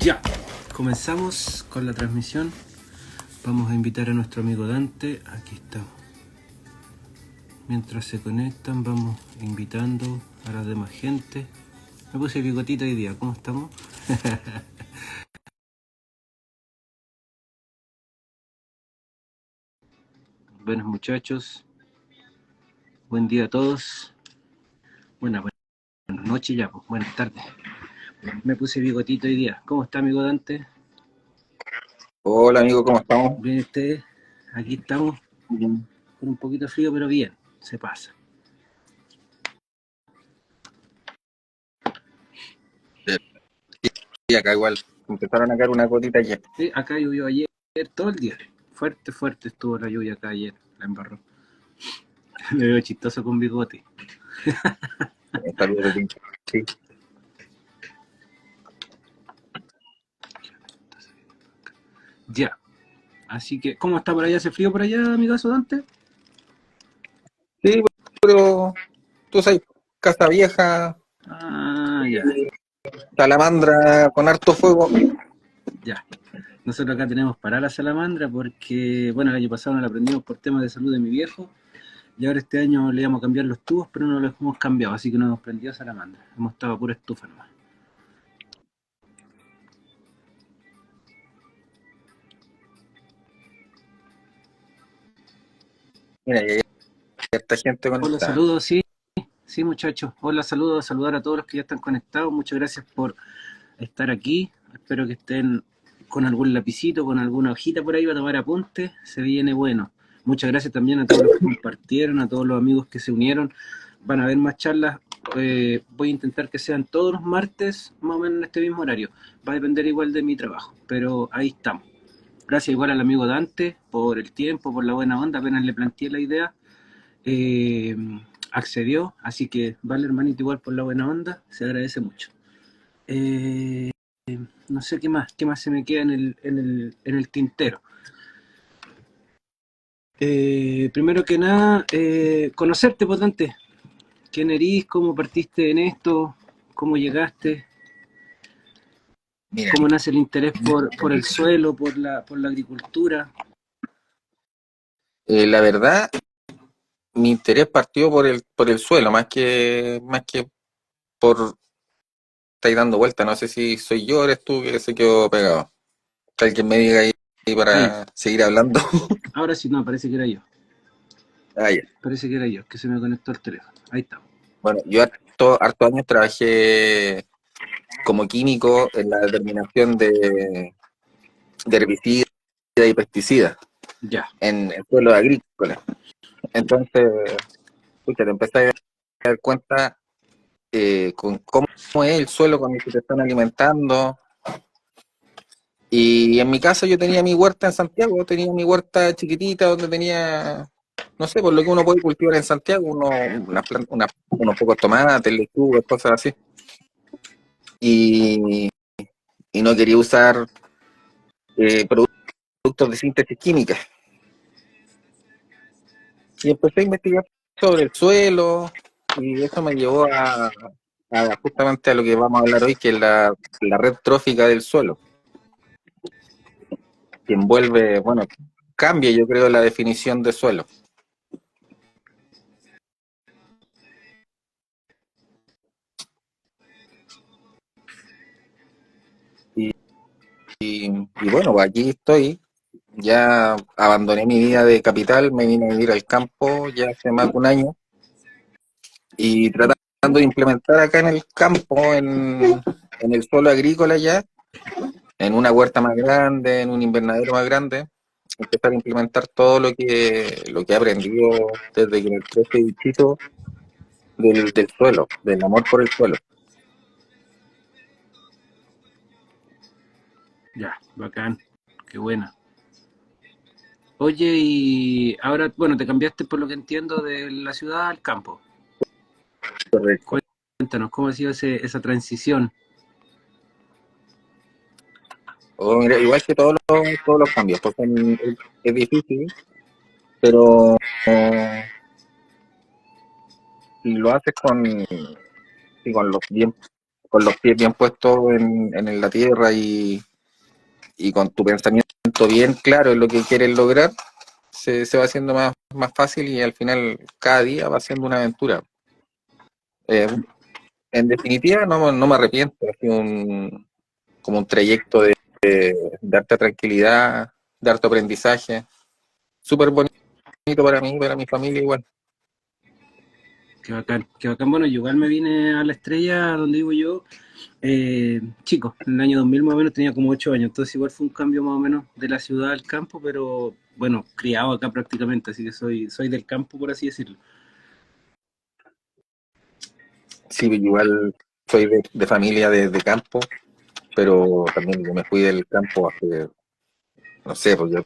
Ya, comenzamos con la transmisión. Vamos a invitar a nuestro amigo Dante. Aquí estamos. Mientras se conectan, vamos invitando a la demás gente. Me puse bigotito hoy día. ¿Cómo estamos? Buenos muchachos. Buen día a todos. Buenas noches ya, pues. Buenas tardes. Me puse bigotito hoy día. ¿Cómo está, amigo Dante? Hola amigo, ¿cómo estamos? Bien, ustedes. Aquí estamos. Bien. Con un poquito de frío, pero bien. Se pasa. Sí, acá igual. Empezaron a caer una gotita ayer. Sí, acá llovió ayer todo el día. Fuerte estuvo la lluvia acá ayer. La embarró. Me veo chistoso con bigote. Saludos de ti. Sí. Ya. Así que, ¿cómo está por allá? ¿Hace frío por allá, amigazo Dante? Sí, pero tú sabes, casa vieja, Ah, ya. salamandra con harto fuego. Ya. Nosotros acá tenemos para la salamandra porque, bueno, el año pasado no la aprendimos por temas de salud de mi viejo y ahora este año le íbamos a cambiar los tubos, pero no los hemos cambiado, así que no hemos prendido salamandra. Hemos estado a pura estufa nomás. Mira, y hay harta gente Hola, conectada. saludos, sí. Sí, muchachos. Hola, saludos, saludar a todos los que ya están conectados. Muchas gracias por estar aquí. Espero que estén con algún lapicito, con alguna hojita por ahí para tomar apuntes. Se viene bueno. Muchas gracias también a todos los que compartieron, a todos los amigos que se unieron. Van a haber más charlas. Voy a intentar que sean todos los martes, más o menos en este mismo horario. Va a depender igual de mi trabajo, pero ahí estamos. Gracias igual al amigo Dante por el tiempo, por la buena onda. Apenas le planteé la idea, eh, accedió. Así que vale, hermanito, igual por la buena onda. Se agradece mucho. Eh, no sé qué más se me queda en el tintero. Primero que nada, conocerte, potente. ¿Quién erís? ¿Cómo partiste en esto? ¿Cómo llegaste? Mira, ¿Cómo nace el interés por el suelo, por la agricultura? la verdad, mi interés partió por el suelo, más que por estar dando vuelta. No sé si soy yo o eres tú que se quedó pegado. Que alguien me diga ahí Ahí, para seguir hablando. ahora sí, no, parece que era yo. Ah, ya. Parece que era yo, que se me conectó el teléfono. Ahí estamos. Bueno, yo harto años trabajé como químico en la determinación de herbicidas y pesticidas Ya, en suelos agrícolas. Entonces, escucha, te empezás a dar cuenta con cómo es el suelo con el que te están alimentando. Y en mi casa yo tenía mi huerta en Santiago, tenía mi huerta chiquitita donde tenía, no sé, por lo que uno puede cultivar en Santiago, unos pocos tomates, lechugas, cosas así. Y, y no quería usar productos de síntesis química. Y empecé a investigar sobre el suelo y eso me llevó a justamente a lo que vamos a hablar hoy, que es la red trófica del suelo, que envuelve, bueno, cambia yo creo la definición de suelo. Y, y bueno, pues aquí estoy, ya abandoné mi vida de capital, me vine a vivir al campo ya hace más de un año y tratando de implementar acá en el campo, en el suelo agrícola ya, en una huerta más grande, en un invernadero más grande, empezar a implementar todo lo que he aprendido desde que me crecí bichito del suelo, del amor por el suelo. ya, bacán. Qué buena. Oye, y ahora, bueno, te cambiaste por lo que entiendo de la ciudad al campo. Correcto. Cuéntanos, ¿cómo ha sido esa transición? O mira, igual que todos los cambios, porque es difícil, pero si lo haces con los bien con los pies bien puestos en la tierra y con tu pensamiento bien claro en lo que quieres lograr, se va haciendo más fácil y al final cada día va siendo una aventura. Eh, en definitiva, no me arrepiento, ha sido como un trayecto de harta tranquilidad, de harto aprendizaje, súper bonito para mí y para mi familia igual. Qué bacán, qué bacán. Bueno, yo igual me vine a la estrella donde vivo yo, chico, en el año 2000 más o menos tenía como 8 años, entonces igual fue un cambio más o menos de la ciudad al campo, pero bueno, criado acá prácticamente, así que soy del campo, por así decirlo. Sí, igual soy de familia de campo, pero también yo me fui del campo hace, no sé, pues yo,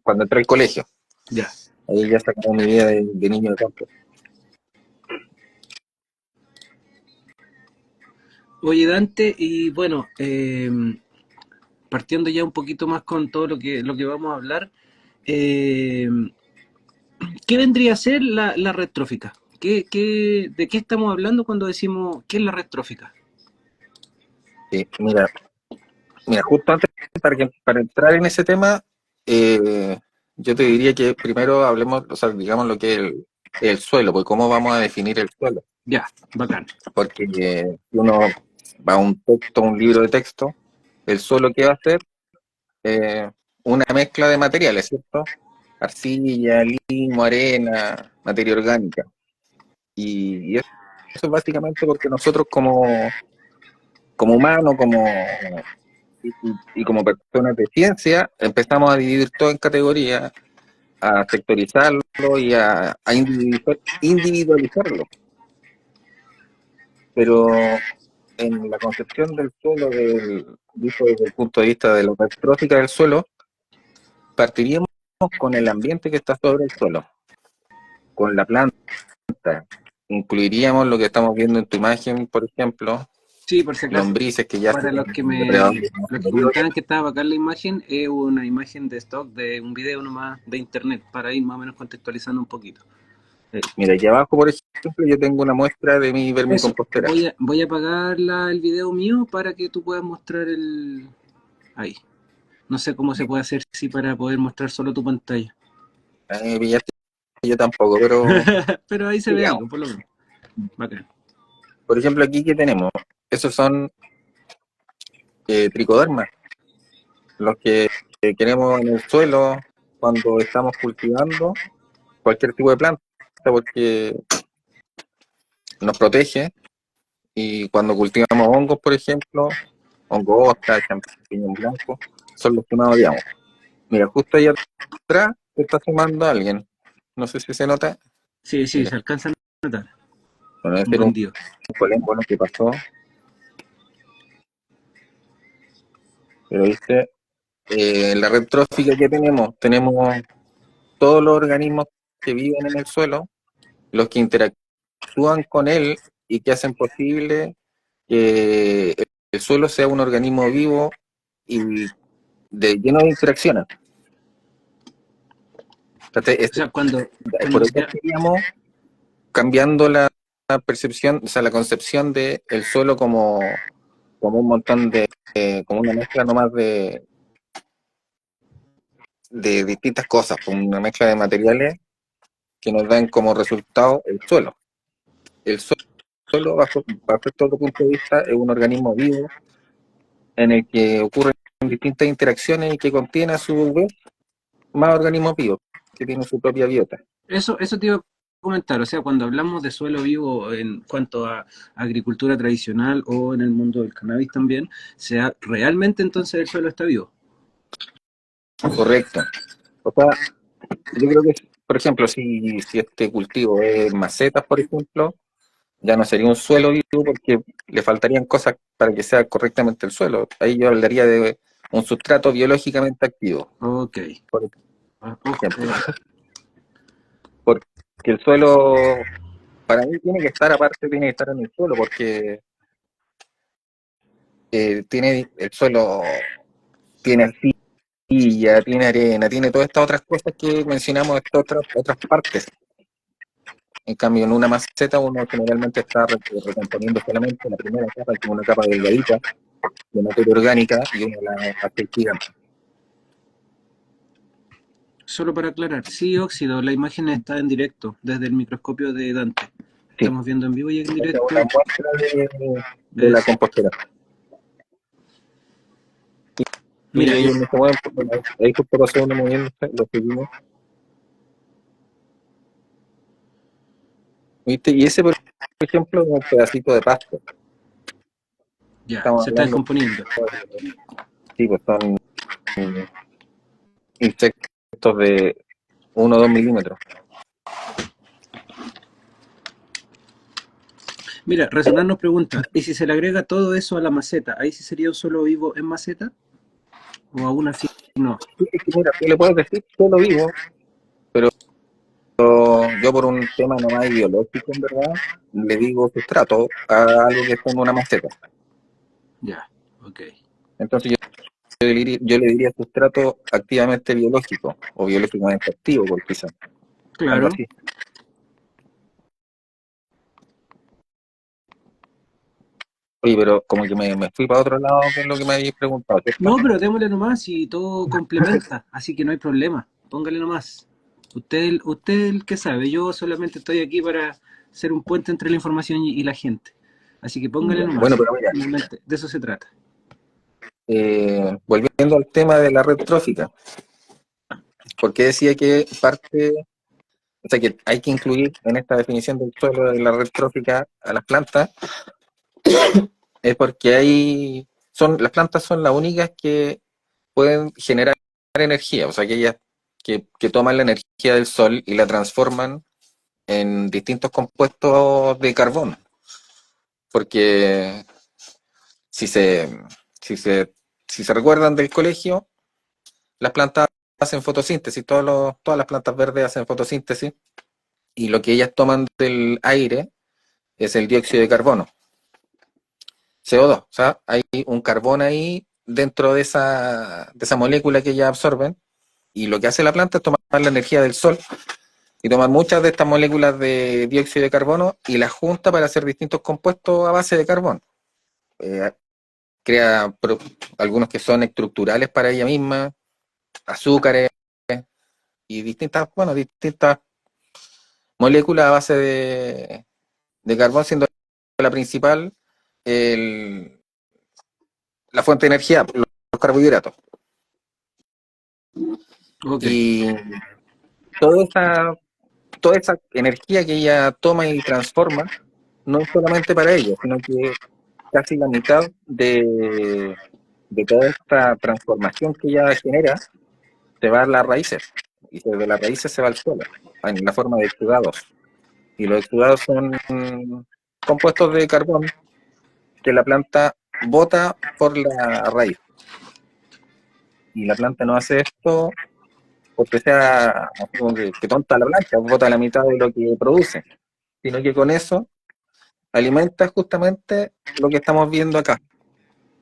cuando entré al colegio, Ya. ahí ya está como mi vida de niño de campo. Oye, Dante, y bueno, partiendo ya un poquito más con todo lo que vamos a hablar, eh, ¿qué vendría a ser la red trófica? De qué estamos hablando cuando decimos qué es la red trófica? Sí, mira, justo antes, para entrar en ese tema, eh, yo te diría que primero hablemos, o sea, digamos lo que es el suelo, pues cómo vamos a definir el suelo. Ya, bacán. Porque si uno va a un texto, un libro de texto, el suelo que va a ser una mezcla de materiales, ¿cierto? Arcilla, limo, arena, materia orgánica. Y eso es básicamente porque nosotros como humanos, y como personas de ciencia, empezamos a dividir todo en categorías, a sectorizarlo y a individualizarlo. Pero en la concepción del suelo, visto desde el punto de vista de la electrófica del suelo, partiríamos con el ambiente que está sobre el suelo, con la planta. Incluiríamos lo que estamos viendo en tu imagen, por ejemplo, Sí, por si acaso, lombrices que ya para serían depredadores más los que superiores. comentaban que estaba acá en la imagen, es una imagen de stock de un video nomás de internet, para ir más o menos contextualizando un poquito. Mira, aquí abajo, por ejemplo, yo tengo una muestra de mi Eso, vermicompostera. voy a apagar el video mío para que tú puedas mostrar el... Ahí. No sé cómo se puede hacer si para poder mostrar solo tu pantalla. Me pillaste, yo tampoco, pero Pero ahí se ve digamos. algo, por lo menos. Bacán. Por ejemplo, aquí que tenemos, esos son tricodermas, los que queremos en el suelo cuando estamos cultivando cualquier tipo de planta, porque nos protege. Y cuando cultivamos hongos, por ejemplo, hongo ostra, champiñón blanco, son los que más odiamos. Mira, justo ahí atrás se está sumando alguien. No sé si se nota. Sí, sí, Mira, se alcanza a notar. bueno, debe Un ser un bandido. colega bueno que pasó. Pero viste, en la red trófica que tenemos todos los organismos que viven en el suelo, los que interactúan con él y que hacen posible que el suelo sea un organismo vivo y lleno de interacciones. Entonces, O sea, cuando por eso se... estaríamos cambiando la percepción, o sea, la concepción de el suelo como un montón como una mezcla nomás de distintas cosas, como una mezcla de materiales que nos dan como resultado el suelo. El suelo, bajo este otro punto de vista, es un organismo vivo en el que ocurren distintas interacciones y que contiene a su vez más organismos vivos, que tienen su propia biota. Eso te iba a comentar, o sea, cuando hablamos de suelo vivo en cuanto a agricultura tradicional o en el mundo del cannabis también, sea realmente entonces el suelo está vivo. Correcto. O sea, yo creo que, por ejemplo, si este cultivo es macetas, por ejemplo, ya no sería un suelo vivo porque le faltarían cosas para que sea correctamente el suelo. Ahí yo hablaría de un sustrato biológicamente activo, Ok. por Ah, ejemplo. Porque el suelo, para mí, tiene que estar aparte, tiene que estar en el suelo, porque el suelo tiene arcilla, tiene arena, tiene todas estas otras cosas que mencionamos, estas otras partes. En cambio, en una maceta uno generalmente está recomponiendo solamente la primera capa, que es una capa delgadita de materia orgánica, y uno la hace gigante. Solo para aclarar, sí, óxido, la imagen está en directo desde el microscopio de Dante. Sí, Estamos viendo en vivo y en esta es una directo muestra de la eso. compostera. Y Mira, ellos no se mueven, ahí justo pasó uno moviéndose, lo seguimos. ¿Viste? Y ese, por ejemplo, es un pedacito de pasto. ya, Estamos se está hablando descomponiendo. de, sí, pues son insectos de 1 o 2 milímetros. Mira, Resonar nos pregunta, ¿y si se le agrega todo eso a la maceta, ahí sí sería un solo vivo en maceta? ¿O aún así no? Sí, es que mira, tú le puedes decir solo vivo, pero yo por un tema nomás ideológico, en verdad, le digo sustrato a algo que está en una maceta. Ya, ok. Entonces yo le diría sustrato activamente biológico o biológicamente activo, por quizás, algo Claro. así. Oye, pero como que me fui para otro lado con lo que me habéis preguntado, ¿cierto? No, pero démosle nomás y todo complementa, así que no hay problema. Póngale nomás. Usted es el que sabe, yo solamente estoy aquí para ser un puente entre la información y la gente. Así que póngale Ya. Bueno, nomás. pero mira, Finalmente, de eso se trata. volviendo al tema de la red trófica, porque decía que parte, o sea, que hay que incluir en esta definición del suelo de la red trófica a las plantas, es porque las plantas son las únicas que pueden generar energía, o sea, que ellas que toman la energía del sol y la transforman en distintos compuestos de carbono, porque si se, si se, si se recuerdan del colegio, las plantas hacen fotosíntesis, todas las plantas verdes hacen fotosíntesis, y lo que ellas toman del aire es el dióxido de carbono, CO2, o sea, hay un carbón ahí dentro de esa molécula que ellas absorben, y lo que hace la planta es tomar la energía del sol y tomar muchas de estas moléculas de dióxido de carbono y las junta para hacer distintos compuestos a base de carbón. Eh, crea algunos que son estructurales para ella misma, azúcares y distintas moléculas a base de carbón, siendo la principal el- la fuente de energía, los carbohidratos. Ok, Y toda esa, toda esa energía que ella toma y transforma, no es solamente para ella, sino que casi la mitad de toda esta transformación que ella genera se va a las raíces. Y desde las raíces se va al suelo, en la forma de exudados. Y los exudados son compuestos de carbón que la planta bota por la raíz. Y la planta no hace esto porque sea así como que tonta la planta, bota la mitad de lo que produce, sino que con eso alimenta justamente lo que estamos viendo acá.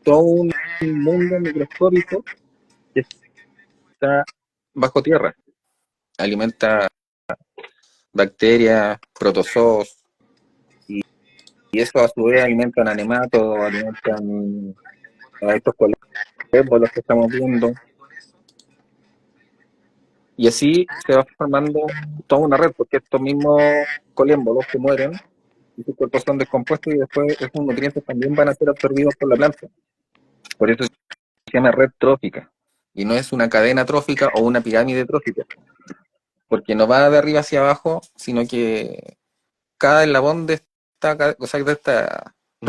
Todo un mundo microscópico que está bajo tierra. Alimenta bacterias, protozoos, y eso a su vez alimentan anematos, alimentan a estos colébolos que estamos viendo, y así se va formando toda una red, porque estos mismos colémbolos que mueren y sus cuerpos son descompuestos y después esos nutrientes también van a ser absorbidos por la planta. Por eso se llama red trófica. Y no es una cadena trófica o una pirámide trófica, porque no va de arriba hacia abajo, sino que cada eslabón de o sea,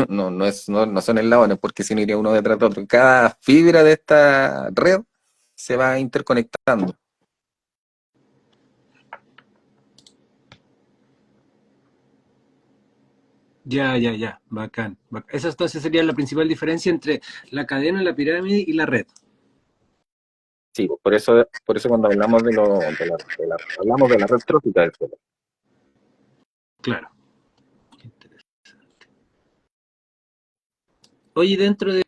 no son eslabones, porque si no iría uno detrás de otro. Cada fibra de esta red se va interconectando. ya, ya, ya, bacán. Esa entonces sería la principal diferencia entre la cadena, la pirámide y la red. Sí, por eso cuando hablamos hablamos de la red trófica del suelo. Claro. Oye, dentro de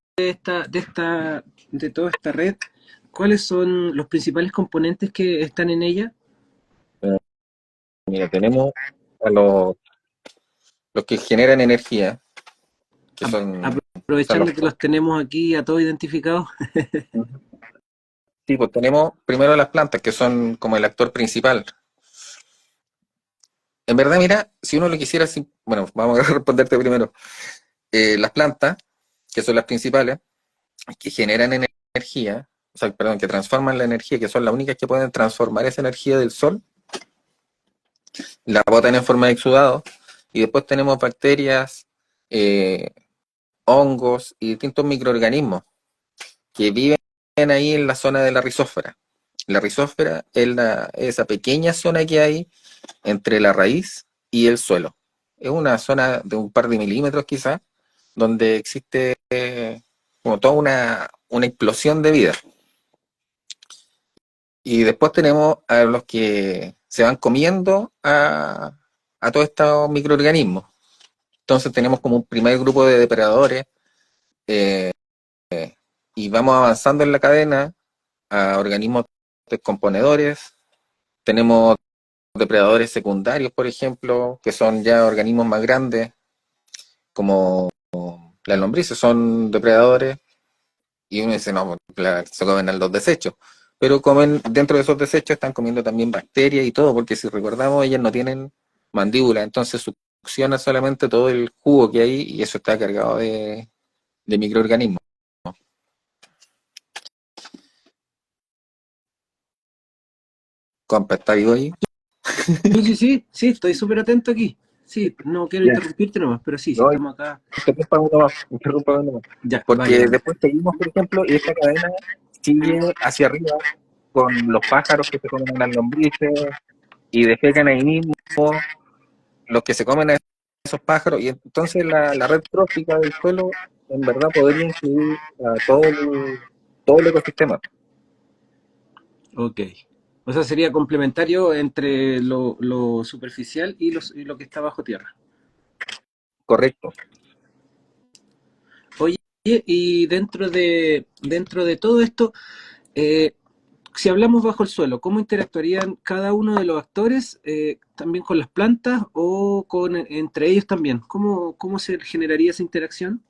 toda esta red, ¿cuáles son los principales componentes que están en ella? Mira, tenemos a los que generan energía, que son, son Aprovechando que los tenemos aquí a todos identificados. sí, pues tenemos primero las plantas, que son como el actor principal. En verdad, mira, si uno lo quisiera, bueno, vamos a responderte primero. Las plantas, que son las principales, que generan energía, o sea, perdón, que transforman la energía, que son las únicas que pueden transformar esa energía del sol, la botan en forma de exudado, y después tenemos bacterias, eh, hongos y distintos microorganismos que viven ahí en la zona de la rizósfera. La rizósfera es esa pequeña zona que hay entre la raíz y el suelo. Es una zona de un par de milímetros quizás, donde existe como toda una explosión de vida. Y después tenemos a los que se van comiendo a todos estos microorganismos. Entonces tenemos como un primer grupo de depredadores eh, y vamos avanzando en la cadena a organismos descomponedores. Tenemos depredadores secundarios, por ejemplo, que son ya organismos más grandes, como las lombrices son depredadores, y uno dice, no, se comen a los desechos. Pero comen, dentro de esos desechos están comiendo también bacterias y todo, porque si recordamos, ellas no tienen mandíbula, entonces succiona solamente todo el jugo que hay y eso está cargado de microorganismos. Compa, ¿está vivo ahí? Sí, sí, sí, sí, estoy súper atento aquí. Sí, no quiero Ya, interrumpirte nomás, pero sí, sí, no, estamos acá. interrumpa uno más. Ya, vale, Porque vale. después seguimos, por ejemplo, y esta cadena sigue hacia arriba con los pájaros que se comen a las lombrices y defecan ahí mismo los que se comen a esos pájaros, y entonces la red trófica del suelo en verdad podría incluir a todo el ecosistema. Ok. O sea, sería complementario entre lo superficial y lo que está bajo tierra. Correcto. Oye, y dentro de todo esto, eh, si hablamos bajo el suelo, ¿cómo interactuarían cada uno de los actores también con las plantas o entre ellos también? ¿Cómo se generaría esa interacción?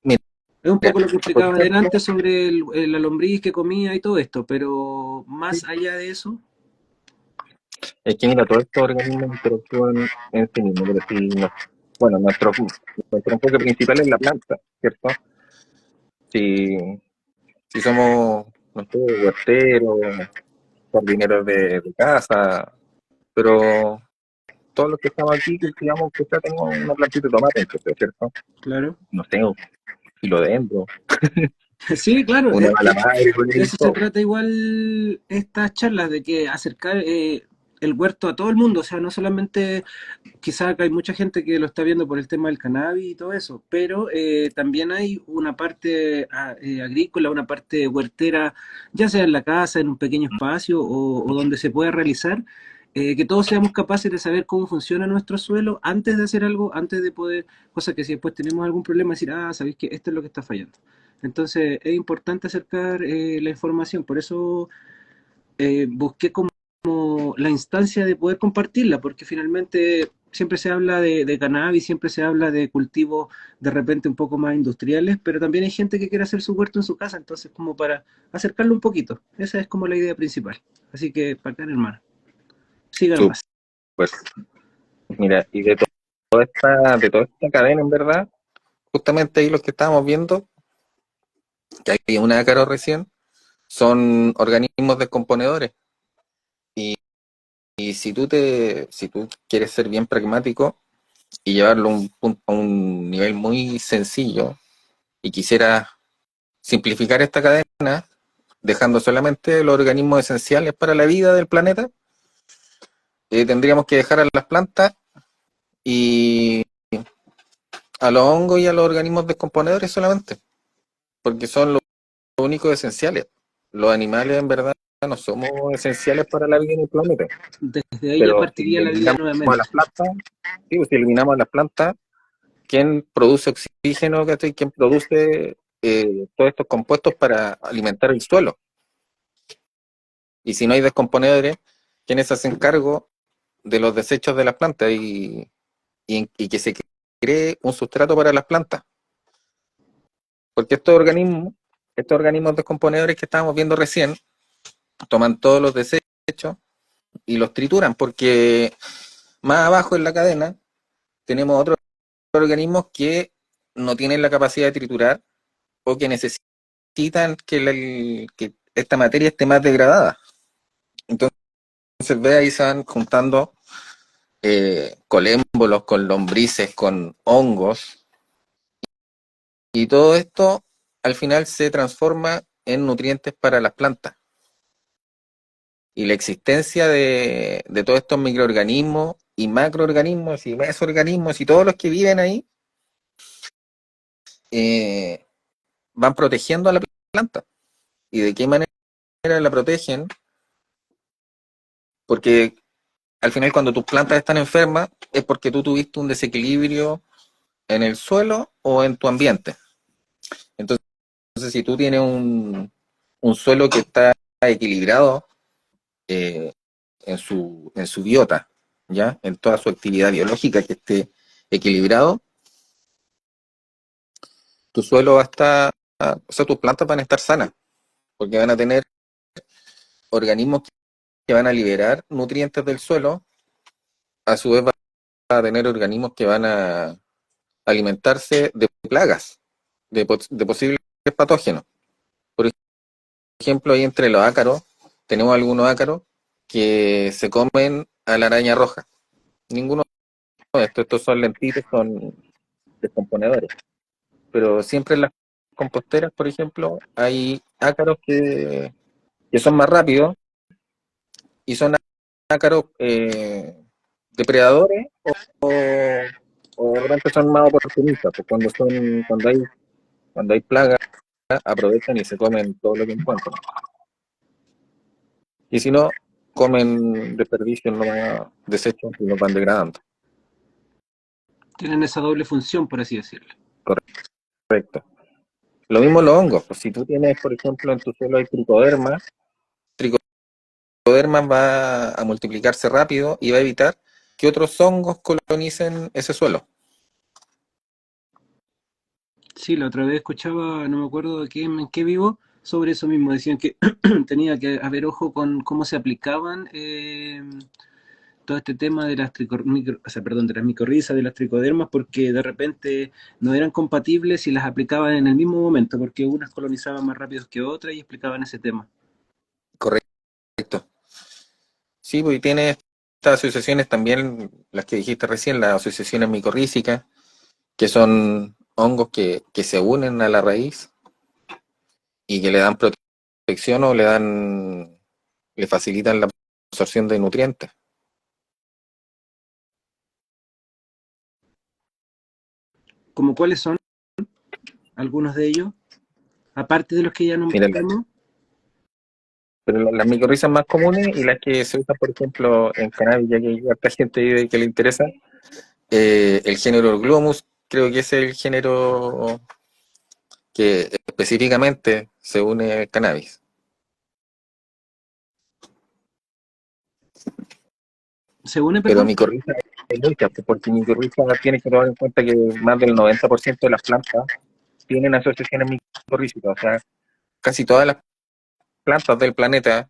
Mira, Es un poco lo que por explicaba ejemplo, delante sobre la lombriz que comía y todo esto, pero más allá de eso, es que mira, todos estos organismos interactúan en sí mismos, pero si bueno, nuestro enfoque principal es la planta, ¿cierto? Si, si somos, no sé, huerteros, jardineros de casa, pero todos los que estamos aquí cultivamos, que sea, tengo una plantita de tomate, ¿cierto? claro. No sé, un filodendro, Sí, claro, una mala madre con de el eso se todo. trata igual estas charlas, de que acercar el huerto a todo el mundo, o sea, no solamente, quizás acá hay mucha gente que lo está viendo por el tema del cannabis y todo eso, pero también hay una parte agrícola, una parte huertera, ya sea en la casa, en un pequeño espacio o donde se pueda realizar, que todos seamos capaces de saber cómo funciona nuestro suelo antes de hacer algo, antes de poder, cosa que si después tenemos algún problema, decir, ah, sabéis que esto es lo que está fallando. Entonces es importante acercar la información, por eso busqué como la instancia de poder compartirla, porque finalmente siempre se habla de cannabis, siempre se habla de cultivos de repente un poco más industriales, pero también hay gente que quiere hacer su huerto en su casa, entonces como para acercarlo un poquito, esa es como la idea principal. Así que, bacán, hermano, sigan más. Súper. Mira, y de toda esta cadena, en verdad, justamente ahí los que estábamos viendo, que hay una caro recién, son organismos descomponedores. Y, y si tú quieres ser bien pragmático y llevarlo a un nivel muy sencillo y quisieras simplificar esta cadena, dejando solamente los organismos esenciales para la vida del planeta, tendríamos que dejar a las plantas y a los hongos y a los organismos descomponedores solamente, porque son los únicos esenciales. Los animales en verdad no somos esenciales para la vida en el planeta, Desde ahí ya pero si partiría la vida eliminamos a nuevamente. las plantas, sí, pues, si eliminamos a las plantas, ¿quién produce oxígeno? ¿Cachai? ¿Quién produce todos estos compuestos para alimentar el suelo? Y si no hay descomponedores, ¿quiénes se hacen cargo de los desechos de las plantas y que se cree un sustrato para las plantas. Porque estos organismos descomponedores que estábamos viendo recién, toman todos los desechos y los trituran, porque más abajo en la cadena tenemos otros organismos que no tienen la capacidad de triturar o que necesitan que esta materia esté más degradada. Entonces, ve ahí se van juntando colémbolos con lombrices, con hongos, y todo esto al final se transforma en nutrientes para las plantas. Y la existencia de todos estos microorganismos y macroorganismos y mesoorganismos y todos los que viven ahí eh, van protegiendo a la planta. ¿Y de qué manera la protegen? Porque al final cuando tus plantas están enfermas es porque tú tuviste un desequilibrio en el suelo o en tu ambiente. Entonces, si tú tienes un suelo que está equilibrado eh, en su biota, ¿ya? En toda su actividad biológica que esté equilibrado, tu suelo va a estar, o sea, tus plantas van a estar sanas, porque van a tener organismos que van a liberar nutrientes del suelo, a su vez van a tener organismos que van a alimentarse de plagas, de posibles patógenos. Por ejemplo, ahí entre los ácaros, tenemos algunos ácaros que se comen a la araña roja. Ninguno de estos son lentitos, son descomponedores. Pero siempre en las composteras, por ejemplo, hay ácaros que son más rápidos y son ácaros depredadores o de repente son más oportunistas, pues cuando hay plagas aprovechan y se comen todo lo que encuentran. Y si no, comen desperdicios, no desechos y los van degradando. Tienen esa doble función, por así decirlo. Correcto. Lo mismo los hongos, pues si tú tienes, por ejemplo, en tu suelo hay tricoderma va a multiplicarse rápido y va a evitar que otros hongos colonicen ese suelo. Sí, la otra vez escuchaba, no me acuerdo en qué vivo, sobre eso mismo. Decían que tenía que haber ojo con cómo se aplicaban todo este tema de las o sea, perdón, de las micorrizas, de las tricodermas, porque de repente no eran compatibles y las aplicaban en el mismo momento, porque unas colonizaban más rápido que otras y explicaban ese tema. Correcto. Sí, pues y tiene estas asociaciones también, las que dijiste recién, las asociaciones micorrízicas, que son hongos que se unen a la raíz y que le dan protección o le facilitan la absorción de nutrientes. ¿Como cuáles son algunos de ellos? Aparte de los que ya Mira, nombramos. pero las micorrizas más comunes y las que se usan, por ejemplo, en cannabis, ya que hay harta gente que le interesa, el género Glomus, creo que es el género que específicamente se une al cannabis. ¿Se une, Pero perdón? micorriza hay muchas, porque micorriza tiene que tomar en cuenta que más del 90% de las plantas tienen asociaciones micorrízicas, o sea, casi todas las plantas del planeta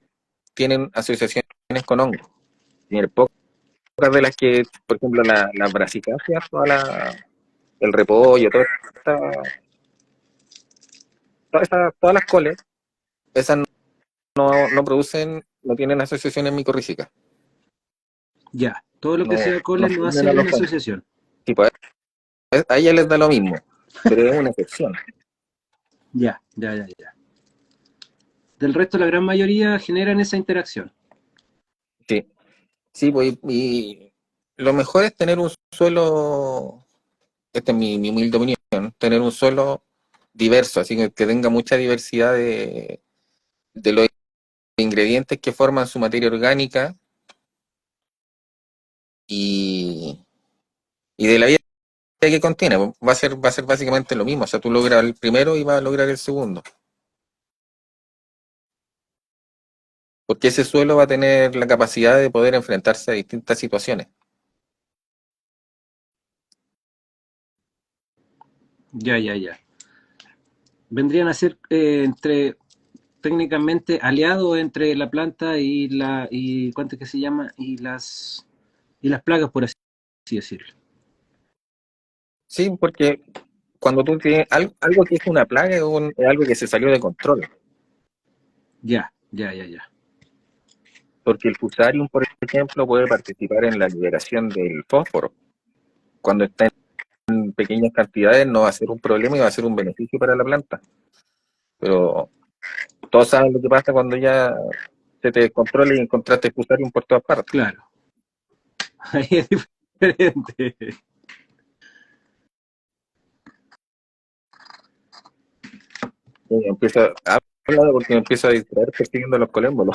tienen asociaciones con hongos. Y pocas de las que, por ejemplo, las brasicáceas, el repollo, todas las coles, esas no producen, no tienen asociaciones micorrízicas, Ya. Todo lo que no, sea no coles no sirven a hacen los una hongos. asociación. Tipo, a ella les da lo mismo, pero es una excepción. Ya, ya, ya, ya. Del resto, la gran mayoría generan esa interacción. Sí, sí, pues, y lo mejor es tener un suelo, esta es mi humilde opinión, tener un suelo diverso, así que tenga mucha diversidad de los ingredientes que forman su materia orgánica y, y de la vida que contiene. Va a ser básicamente lo mismo, o sea, tú logras el primero y vas a lograr el segundo. porque ese suelo va a tener la capacidad de poder enfrentarse a distintas situaciones. Ya, ya, ya. Vendrían a ser entre técnicamente aliados entre la planta y ¿cuánto es que se llama? Y las plagas, por así decirlo. Sí, porque cuando tú tienes algo que es una plaga es algo que se salió de control, Ya, ya, ya, ya. porque el fusarium, por ejemplo, puede participar en la liberación del fósforo. Cuando está en pequeñas cantidades no va a ser un problema y va a ser un beneficio para la planta. Pero todos saben lo que pasa cuando ya se te descontrola y encontraste fusarium por todas partes. Claro. Ahí es diferente. Y empieza, habla porque me empiezo a distraer persiguiendo los colémbolos.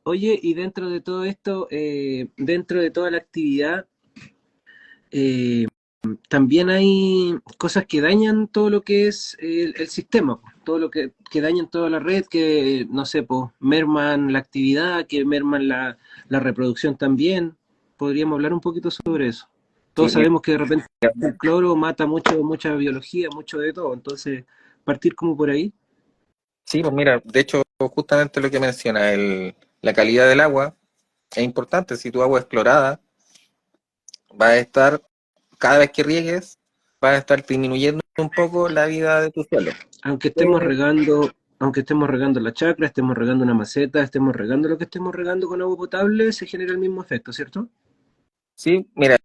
Oye, y dentro de todo esto, dentro de toda la actividad, eh, también hay cosas que dañan todo lo que es el sistema, po. Todo lo que dañan toda la red, que, no sé, pues, merman la actividad, que merman la reproducción también. Podríamos hablar un poquito sobre eso. Sí, Todos sabemos que de repente el cloro mata mucho, mucha biología, mucho de todo, entonces partir como por ahí. sí, pues mira, de hecho, justamente lo que menciona, la calidad del agua es importante. Si tu agua es clorada, va a estar, cada vez que riegues, va a estar disminuyendo un poco la vida de tu suelo. Aunque estemos regando, aunque estemos regando la chacra, estemos regando una maceta, estemos regando lo que estemos regando con agua potable, se genera el mismo efecto, ¿cierto? Sí, mira,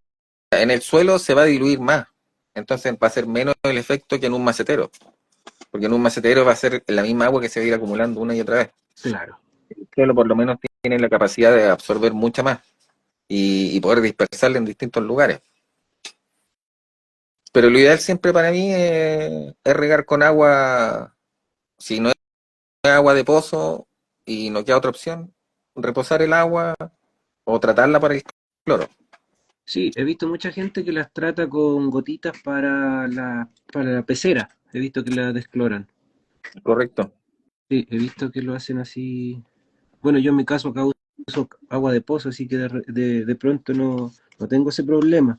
en el suelo se va a diluir más, entonces va a ser menos el efecto que en un macetero, porque en un macetero va a ser la misma agua que se va a ir acumulando una y otra vez. Claro. El suelo por lo menos tiene la capacidad de absorber mucha más y poder dispersarla en distintos lugares. Pero lo ideal siempre para mí es regar con agua, si no es agua de pozo y no queda otra opción, reposar el agua o tratarla para el cloro. Sí, he visto mucha gente que las trata con gotitas para la pecera. He visto que la descloran. Correcto. Sí, he visto que lo hacen así. Bueno, yo en mi caso acá uso agua de pozo, así que de pronto no tengo ese problema.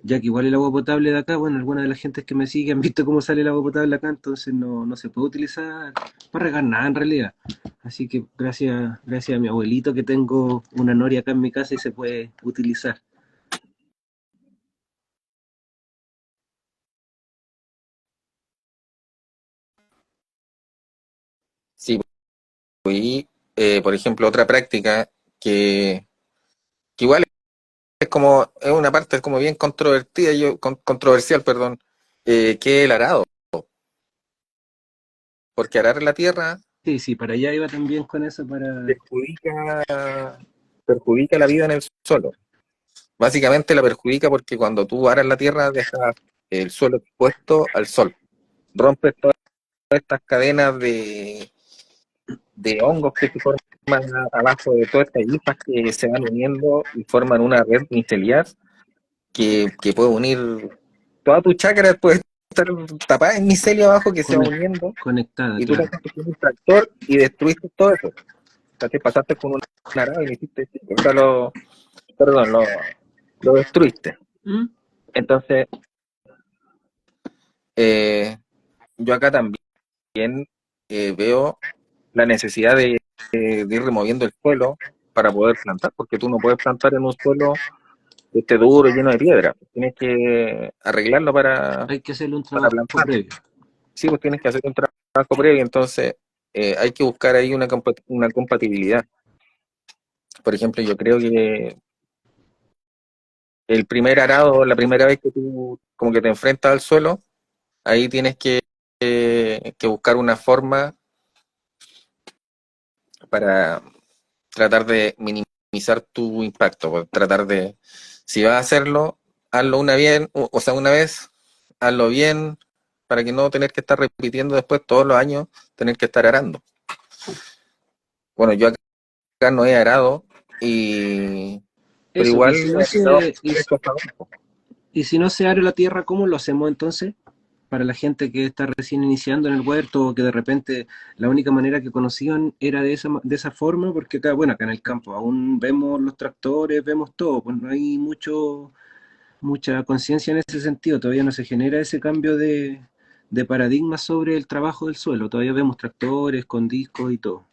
Ya que igual el agua potable de acá, bueno, algunas de las gentes que me siguen han visto cómo sale el agua potable acá, entonces no se puede utilizar para regar nada en realidad. Así que gracias a mi abuelito que tengo una noria acá en mi casa y se puede utilizar. Sí, y por ejemplo, otra práctica que, que igual es como, es una parte es como bien controvertida, controversial, perdón, que es el arado, porque arar la tierra Sí, sí, para allá iba también con eso perjudica, perjudica la vida en el suelo. Básicamente la perjudica porque cuando tú aras la tierra dejas el suelo expuesto al sol, rompes todas estas cadenas de hongos que se forman abajo de todas estas hifas que se van uniendo y forman una red micelial que puede unir toda tu chakra, puede estar tapada en micelio abajo que se va uniendo conectada, y tú claro. pasaste con un tractor y destruiste todo eso. O sea, te pasaste con una arada y le hiciste, o sea, perdón, lo destruiste. ¿Mm? Entonces, eh, yo acá también veo la necesidad de ir removiendo el suelo para poder plantar, porque tú no puedes plantar en un suelo que esté duro, lleno de piedra. Tienes que arreglarlo Hay que hacerle un para trabajo plantar. previo. Sí, pues tienes que hacer un trabajo previo, entonces hay que buscar ahí una compatibilidad. Por ejemplo, yo creo que el primer arado, la primera vez que tú como que te enfrentas al suelo, ahí tienes que buscar una forma para tratar de minimizar tu impacto, pues, tratar de, si vas a hacerlo, hazlo o sea, una vez, hazlo bien, para que no tener que estar repitiendo después todos los años, tener que estar arando. Bueno, yo acá no he arado, pero Eso, igual he arado y si no se ara la tierra, ¿cómo lo hacemos entonces? para la gente que está recién iniciando en el huerto o que de repente la única manera que conocían era de esa forma, porque acá, bueno, acá en el campo aún vemos los tractores, vemos todo, pues no hay mucha conciencia en ese sentido, todavía no se genera ese cambio de paradigma sobre el trabajo del suelo, todavía vemos tractores con discos y todo.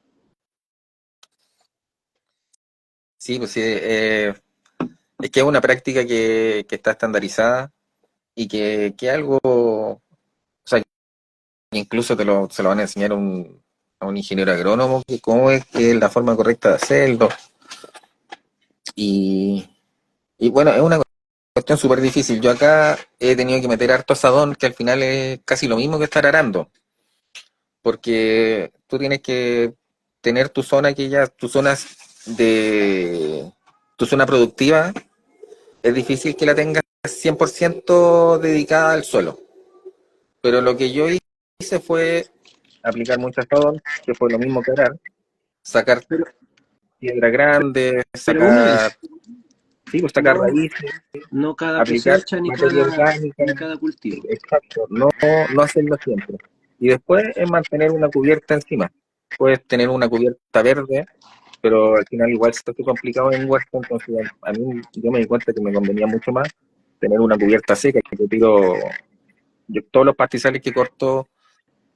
Sí, pues sí, es que es una práctica que está estandarizada y que algo, o sea, incluso se lo van a enseñar a un ingeniero agrónomo, que cómo es que es la forma correcta de hacerlo. Y, y bueno, es una cuestión súper difícil. Yo acá he tenido que meter harto asadón, que al final es casi lo mismo que estar arando, porque tú tienes que tener tu zona que ya, tus zonas de, tu zona productiva, es difícil que la tengas 100% dedicada al suelo. Pero lo que yo hice fue aplicar mucho asadón, que fue lo mismo que arar, sacar Pero, piedra grande, pero una vez, sacar, sí, pues sacar no, raíces, no cada aplicar cosecha materia orgánica, ni cada sí, cultivo. exacto, no, no hacerlo siempre. Y después es mantener una cubierta encima. Puedes tener una cubierta verde, pero al final igual se hace complicado en huerto, entonces a mí yo me di cuenta que me convenía mucho más tener una cubierta seca, que yo tiro, yo todos los pastizales que corto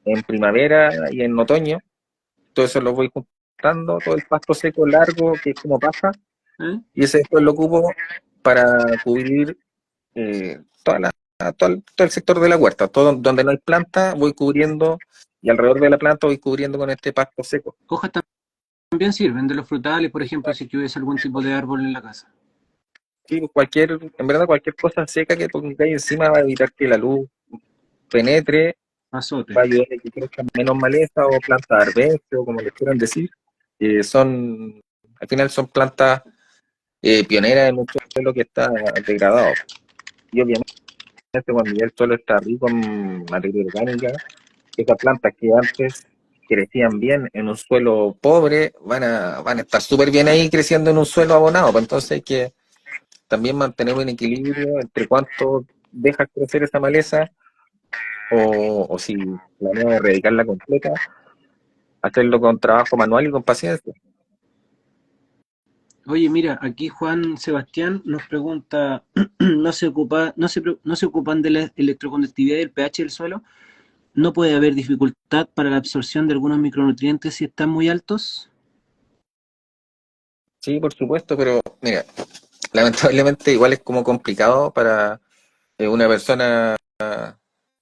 en primavera y en otoño, todo eso lo voy juntando, todo el pasto seco largo que es como paja, ¿Eh? y ese después lo ocupo para cubrir todo el sector de la huerta, todo donde no hay planta voy cubriendo y alrededor de la planta voy cubriendo con este pasto seco. Hojas también sirven de los frutales, por ejemplo, si que hubiese algún tipo de árbol en la casa. Sí, cualquier, en verdad cualquier cosa seca que pongáis encima va a evitar que la luz penetre, Azote. va a ayudar a que crezcan menos maleza o plantas arbustos, como les quieran decir. Son, al final son plantas pioneras en un suelo que está degradado. Y obviamente cuando ya el suelo está rico en materia orgánica, esas plantas que antes crecían bien en un suelo pobre van a estar súper bien ahí creciendo en un suelo abonado. Pues entonces hay que también mantener un equilibrio entre cuánto dejas crecer esa maleza o si planeas erradicarla completa, hacerlo con trabajo manual y con paciencia. Oye, mira, aquí Juan Sebastián nos pregunta, no se ocupan de la electroconductividad y el pH del suelo? ¿No puede haber dificultad para la absorción de algunos micronutrientes si están muy altos? Sí, por supuesto, pero mira, lamentablemente igual es como complicado para una persona,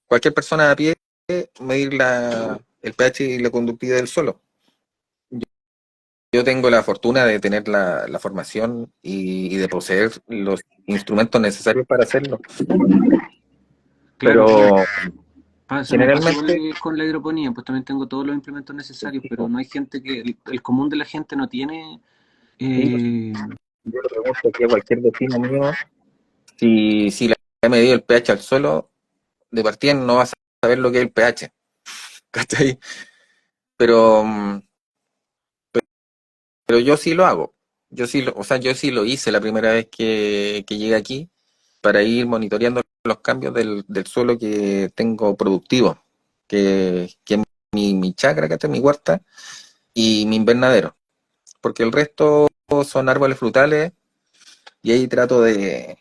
cualquier persona a pie, medir el pH y la conductividad del suelo. Yo tengo la fortuna de tener la formación y de poseer los instrumentos necesarios para hacerlo, Claro, bueno, pero me pasa igual generalmente con la hidroponía, pues también tengo todos los implementos necesarios, pero no hay gente el común de la gente no tiene. sí, eh, yo le pregunto aquí a cualquier vecino mío si le ha medido el pH al suelo, de partida no vas a saber lo que es el pH, ¿cachai? Pero, pero yo sí lo hago. O sea, yo sí lo hice la primera vez que llegué aquí para ir monitoreando los cambios del suelo que tengo productivo, que es mi chacra, ¿cachai? Mi huerta y mi invernadero. Porque el resto son árboles frutales y ahí trato de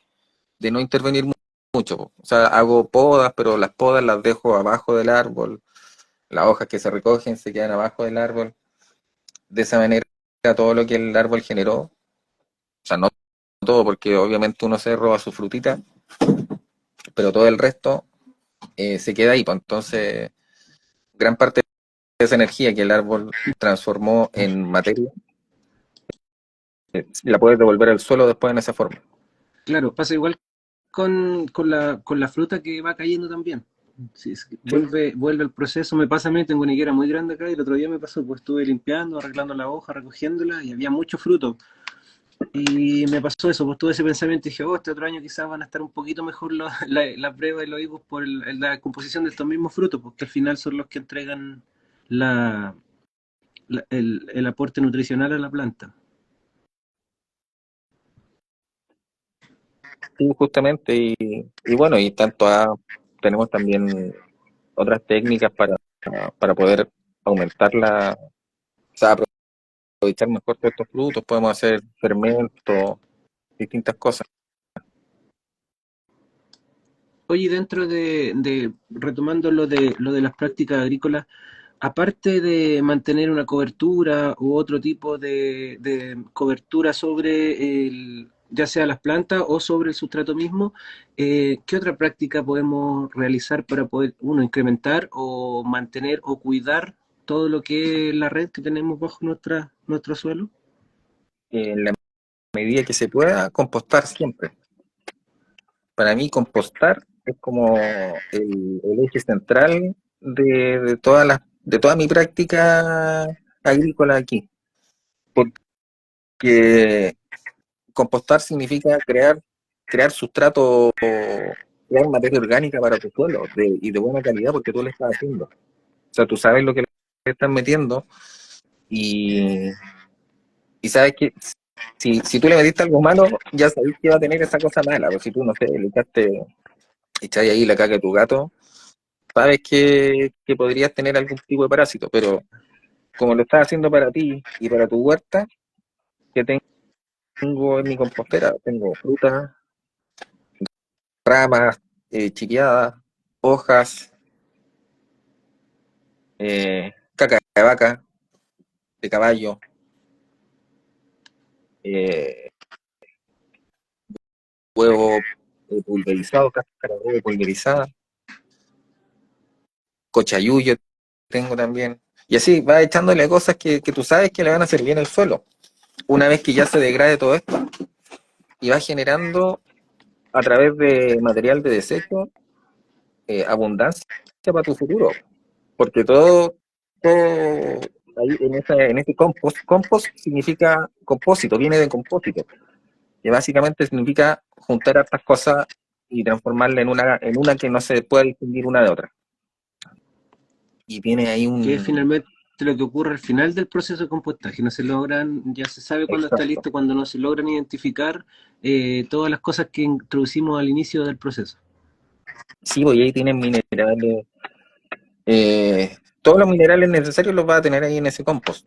no intervenir mucho. Po. O sea, hago podas, pero las podas las dejo abajo del árbol. Las hojas que se recogen se quedan abajo del árbol. De esa manera, todo lo que el árbol generó, o sea, no todo, porque obviamente uno se roba su frutita, pero todo el resto se queda ahí. Pues entonces, gran parte de esa energía que el árbol transformó en materia, la puedes devolver al suelo después en esa forma. claro, pasa igual con la fruta que va cayendo también. Sí, Sí, vuelve el proceso, me pasa a mí, tengo una higuera muy grande acá y el otro día me pasó, pues estuve limpiando, arreglando la hoja, recogiéndola y había mucho fruto. Y me pasó eso, pues tuve ese pensamiento y dije, oh, este otro año quizás van a estar un poquito mejor la prueba y los higos por la composición de estos mismos frutos, porque al final son los que entregan la, el aporte nutricional a la planta. sí, justamente. Y bueno, tenemos también otras técnicas para poder aumentar o sea, aprovechar mejor todos estos frutos. Podemos hacer fermentos, distintas cosas. Oye, dentro retomando lo de las prácticas agrícolas, aparte de mantener una cobertura u otro tipo de cobertura sobre ya sea las plantas o sobre el sustrato mismo, ¿qué otra práctica podemos realizar para poder, uno, incrementar o mantener o cuidar todo lo que es la red que tenemos bajo nuestro suelo? En la medida que se pueda, compostar siempre. Para mí, compostar es como el eje central de toda mi práctica agrícola aquí. Porque compostar significa crear sustrato, crear materia orgánica para tu suelo y de buena calidad porque tú le estás haciendo. O sea, tú sabes lo que le estás metiendo y, y sabes que si tú le metiste algo malo, ya sabes que va a tener esa cosa mala. Pero si tú, no sé, echaste ahí la caca de tu gato, sabes que podrías tener algún tipo de parásito. Pero como lo estás haciendo para ti y para tu huerta, que tengo en mi compostera, tengo frutas, ramas chiqueadas, hojas, caca de vaca, de caballo, eh, huevo pulverizado, cáscara de huevo pulverizada, cochayuyo tengo también. Y así va echándole cosas que tú sabes que le van a hacer bien al suelo. Una vez que ya se degrade todo esto y va generando a través de material de desecho abundancia para tu futuro. Porque todo ahí en ese compost significa compósito, viene de compósito, que básicamente significa juntar hartas cosas y transformarla en una que no se pueda distinguir una de otra. Y tiene ahí Que es un... finalmente lo que ocurre al final del proceso de compostaje. No se logran, ya se sabe cuándo está Exacto. listo, cuando no se logran identificar todas las cosas que introducimos al inicio del proceso. Sí, pues y ahí tienen minerales. Todos los minerales necesarios los va a tener ahí en ese compost.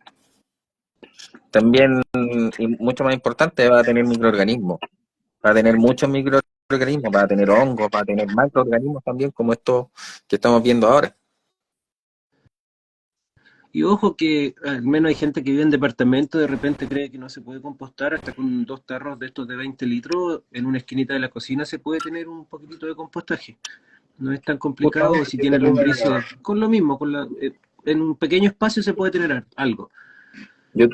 También, y mucho más importante, va a tener microorganismos. Va a tener muchos microorganismos, va a tener hongos, va a tener macroorganismos también, como estos que estamos viendo ahora. Y ojo que al menos hay gente que vive en departamento, de repente cree que no se puede compostar, hasta con dos tarros de estos de 20 litros, en una esquinita de la cocina se puede tener un poquitito de compostaje. No es tan complicado, Justamente si yo te tiene tuve, lombrices, con lo mismo, en un pequeño espacio se puede tener algo. yo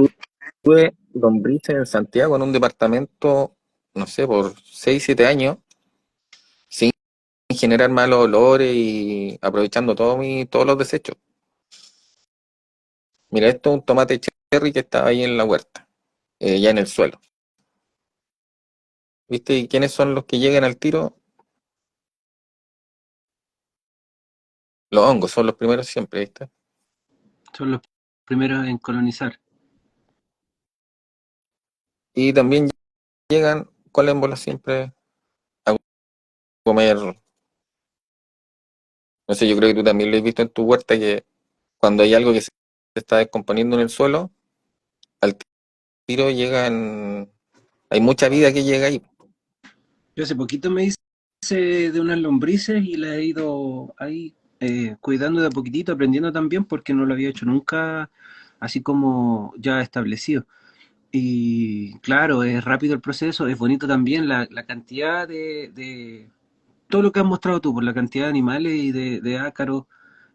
tuve lombrices en Santiago en un departamento, no sé, por 6 7 años, sin generar malos olores y aprovechando todos los desechos. Mira, esto es un tomate cherry que estaba ahí en la huerta, ya en el suelo. ¿Viste? ¿Y quiénes son los que llegan al tiro? Los hongos son los primeros siempre, ¿viste? Son los primeros en colonizar. Y también llegan colémbolas siempre a comer. No sé, yo creo que tú también lo has visto en tu huerta, que cuando hay algo que se está descomponiendo en el suelo, al tiro llegan, hay mucha vida que llega ahí. Yo hace poquito me hice de unas lombrices y la he ido ahí cuidando de a poquitito, aprendiendo también porque no lo había hecho nunca así como ya establecido. Y claro, es rápido el proceso, es bonito también la cantidad de todo lo que has mostrado tú, por la cantidad de animales y de ácaros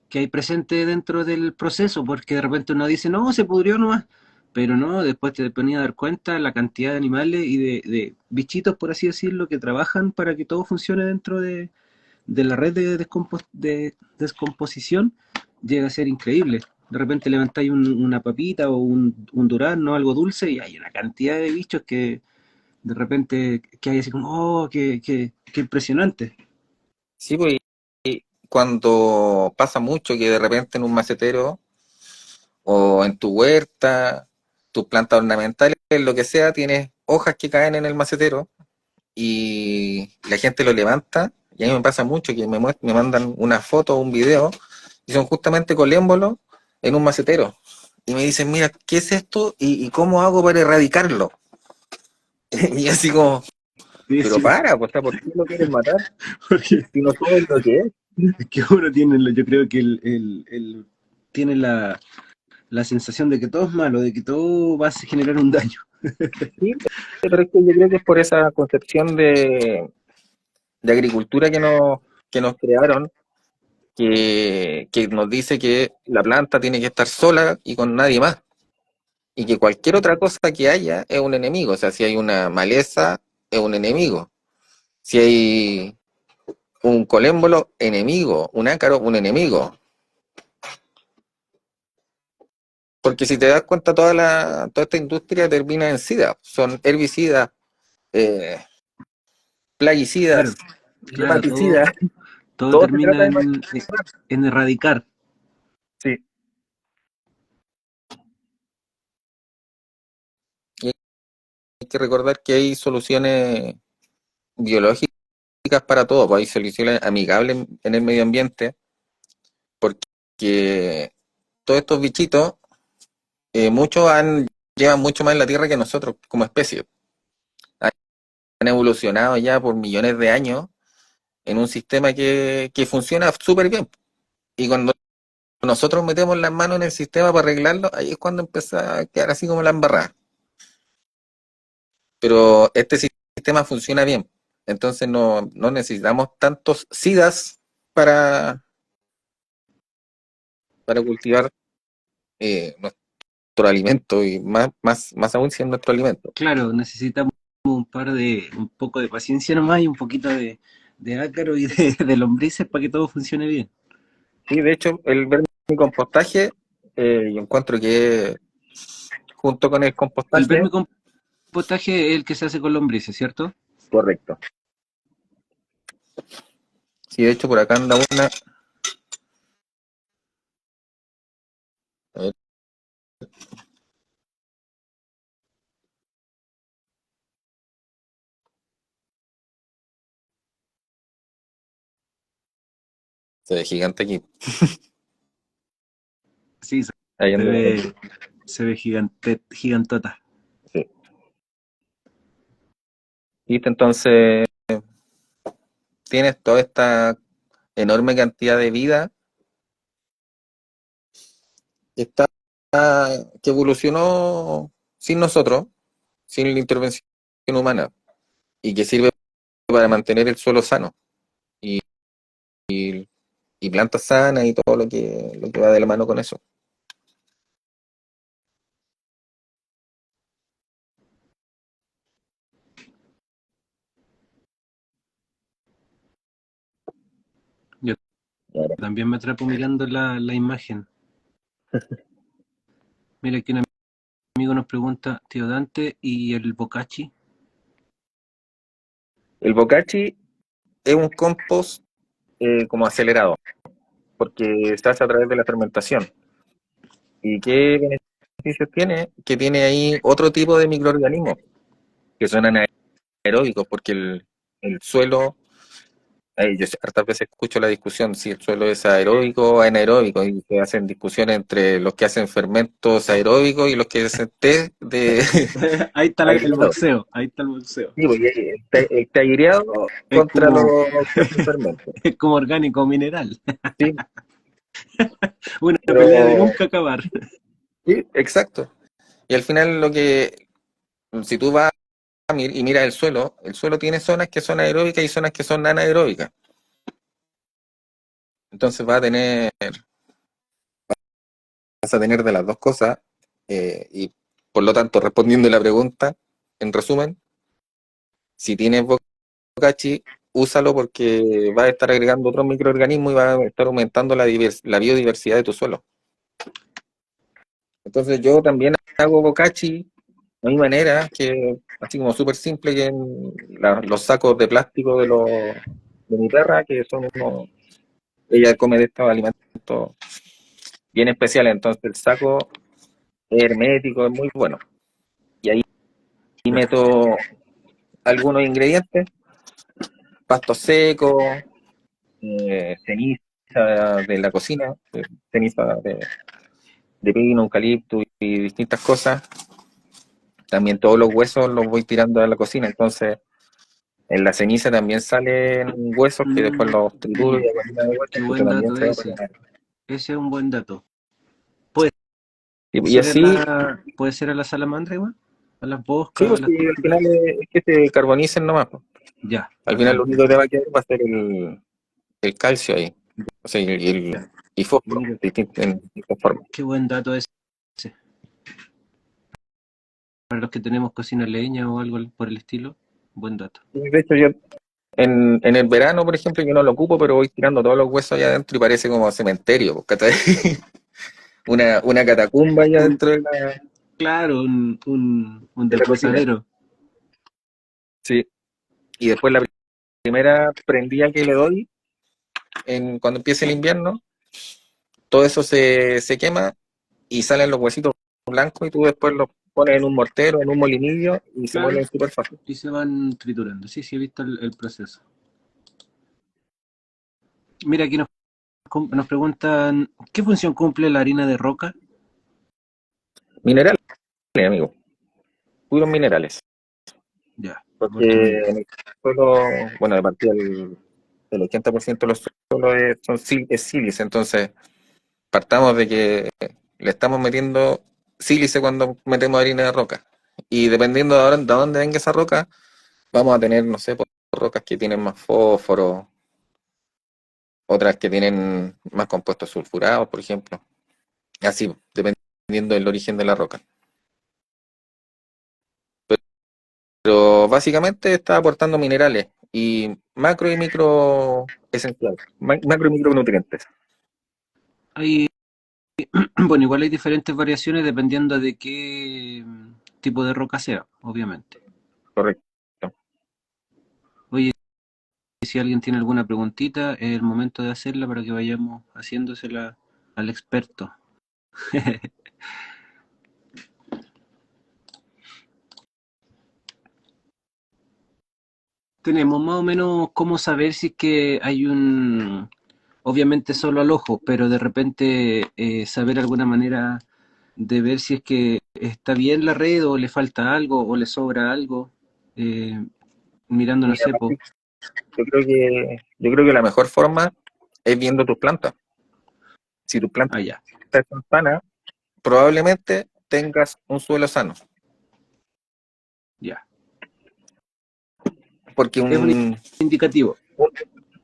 que hay presente dentro del proceso, porque de repente uno dice, no, se pudrió nomás, pero no, después te ponías a dar cuenta la cantidad de animales y de bichitos, por así decirlo, que trabajan para que todo funcione dentro de la red de descomposición, llega a ser increíble. De repente levantáis una papita o un durazno, algo dulce, y hay una cantidad de bichos que de repente que hay así como, oh, qué impresionante. Sí, pues cuando pasa mucho que de repente en un macetero o en tu huerta, tus plantas ornamentales, lo que sea, tienes hojas que caen en el macetero y la gente lo levanta. Y a mí me pasa mucho que me mandan una foto o un video y son justamente colémbolos en un macetero. Y me dicen, mira, ¿qué es esto y cómo hago para erradicarlo? Y así como, Sí, pero sí, para, pues, o sea, ¿por qué lo quieren matar porque si no sabes lo que es? es que uno tiene, yo creo que tiene la sensación de que todo es malo, de que todo va a generar un daño. Sí, pero es que yo creo que es por esa concepción de agricultura que nos crearon, que nos dice que la planta tiene que estar sola y con nadie más, y que cualquier otra cosa que haya es un enemigo. O sea, si hay una maleza, es un enemigo. Si hay un colémbolo, enemigo. Un ácaro, un enemigo. Porque si te das cuenta, toda esta industria termina en SIDA. Son herbicidas, eh, Claro, plaguicidas, claro, herbicidas. todo Todo se trata termina de en erradicar. sí. Y hay que recordar que hay soluciones biológicas para todo, pues hay soluciones amigables en el medio ambiente, porque todos estos bichitos, muchos llevan mucho más en la Tierra que nosotros como especie. Han evolucionado ya por millones de años en un sistema que funciona súper bien. Y cuando nosotros metemos las manos en el sistema para arreglarlo, ahí es cuando empieza a quedar así como la embarrada. Pero este sistema funciona bien. Entonces no necesitamos tantos SIDAs para, para cultivar nuestro alimento y más aún si es nuestro alimento. Claro, necesitamos un poco de paciencia nomás y un poquito de ácaro y de lombrices para que todo funcione bien. Y de hecho, el vermicompostaje, yo encuentro que junto con el El compostaje, vermicompostaje es el que se hace con lombrices, ¿cierto? correcto. Sí, de hecho, por acá anda una. A ver, se ve gigante aquí. Sí, Ahí anda. se ve gigantota. Sí. Y entonces tienes toda esta enorme cantidad de vida que está que evolucionó sin nosotros, sin la intervención humana, y que sirve para mantener el suelo sano y, y plantas sanas y todo lo que va de la mano con eso. Yo Claro. también me atrapo mirando la imagen. Mira, aquí un amigo nos pregunta, tío Dante, ¿y el bocachi? El bokashi es un compost como acelerado, porque se hace a través de la fermentación. ¿Y qué beneficios tiene? Que tiene ahí otro tipo de microorganismos que son anaeróbicos, porque el suelo, yo hartas veces escucho la discusión si el suelo es aeróbico o anaeróbico, y se hacen discusiones entre los que hacen fermentos aeróbicos y los que hacen té de Ahí está el aireado. boxeo, ahí está el boxeo. Sí, porque el té aireado Es contra como, los que hacen fermentos. es como orgánico mineral. Sí, Una pelea de pero nunca acabar. sí, exacto. Y al final si tú vas y miras el suelo tiene zonas que son aeróbicas y zonas que son anaeróbicas. Entonces vas a tener de las dos cosas, y por lo tanto, respondiendo la pregunta, en resumen, si tienes bokashi, úsalo porque va a estar agregando otros microorganismos y va a estar aumentando la biodiversidad de tu suelo. Entonces yo también hago bokashi de mi manera, que así como súper simple, que en los sacos de plástico de mi perra, que son ella come de estos alimentos bien especiales, entonces el saco es hermético, es muy bueno. Y ahí meto algunos ingredientes, pasto seco, ceniza, de la cocina, ceniza de pino, eucalipto y distintas cosas. También todos los huesos los voy tirando a la cocina, entonces en la ceniza también salen huesos que después los trituro y hago harina de huesos, Qué entonces buen también dato se va para ese. la... Ese es un buen dato. Y así, Puede ser a la salamandra igual, a las sí, boscas, a pues las sí, al tortugas. final es que se carbonicen nomás, pues. Ya, Al final bacán. lo único que te va a quedar va a ser el calcio ahí, o sea, Ya. y fósforo, Mira, en distintas formas. qué buen dato ese. Para los que tenemos cocina leña o algo por el estilo, buen dato. Y de hecho, yo en el verano, por ejemplo, yo no lo ocupo, pero voy tirando todos los huesos allá adentro y parece como cementerio, pues, ¿cachai? Una catacumba allá Un, dentro de la, claro, un de la cocina. deshuesadero. Sí. Y después la primera prendida que le doy, cuando empiece el invierno, todo eso se quema y salen los huesitos blancos y tú después los pones en un mortero, en un molinillo y se Claro, muelen súper fácil. y se van triturando. Sí, sí, he visto el proceso. Mira, aquí nos preguntan, ¿qué función cumple la harina de roca? Minerales, amigo, puros minerales. Ya, aporta Porque en mineral. el suelo, bueno, de partida el 80% de los suelos es sílice, entonces partamos de que le estamos metiendo sílice cuando metemos harina de roca. Y dependiendo de dónde venga esa roca, vamos a tener, no sé, pues, rocas que tienen más fósforo, otras que tienen más compuestos sulfurados, por ejemplo. Así, dependiendo del origen de la roca. Pero básicamente está aportando minerales y macro y micro esenciales, macro y micronutrientes. Hay, bueno, igual hay diferentes variaciones dependiendo de qué tipo de roca sea, obviamente. Correcto. Oye, si alguien tiene alguna preguntita, es el momento de hacerla para que vayamos haciéndosela al experto. Tenemos más o menos cómo saber si es que hay obviamente solo al ojo, pero de repente saber alguna manera de ver si es que está bien la red o le falta algo o le sobra algo, eh, mirando, no Mira, sé, po. yo creo que la mejor forma es viendo tus plantas. Si tus plantas Ah, ya, están sanas, probablemente tengas un suelo sano. ya. Porque Es un indicativo.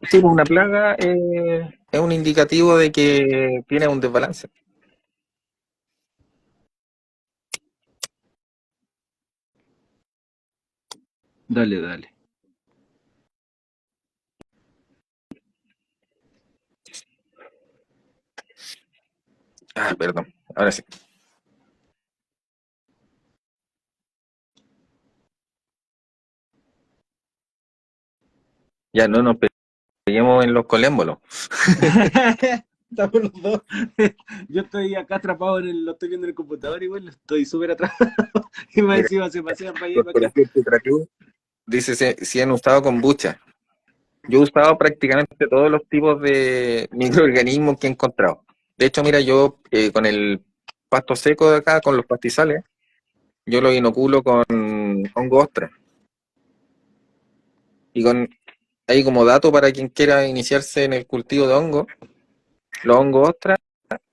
sí, pues una plaga es un indicativo de que tiene un desbalance. Dale, dale. Ah, perdón, ahora sí. Ya no nos peguemos en los colémbolos. Estamos los dos. Yo estoy acá atrapado lo estoy viendo en el computador igual, estoy súper atrapado. Y más Mira, encima se pasean para allá y para acá. Corporación Petracú dice si han usado kombucha. Yo he usado prácticamente todos los tipos de microorganismos que he encontrado. De hecho, mira, yo con el pasto seco de acá, con los pastizales, yo lo inoculo con hongo ostra. Y ahí como dato para quien quiera iniciarse en el cultivo de hongo, los hongos ostra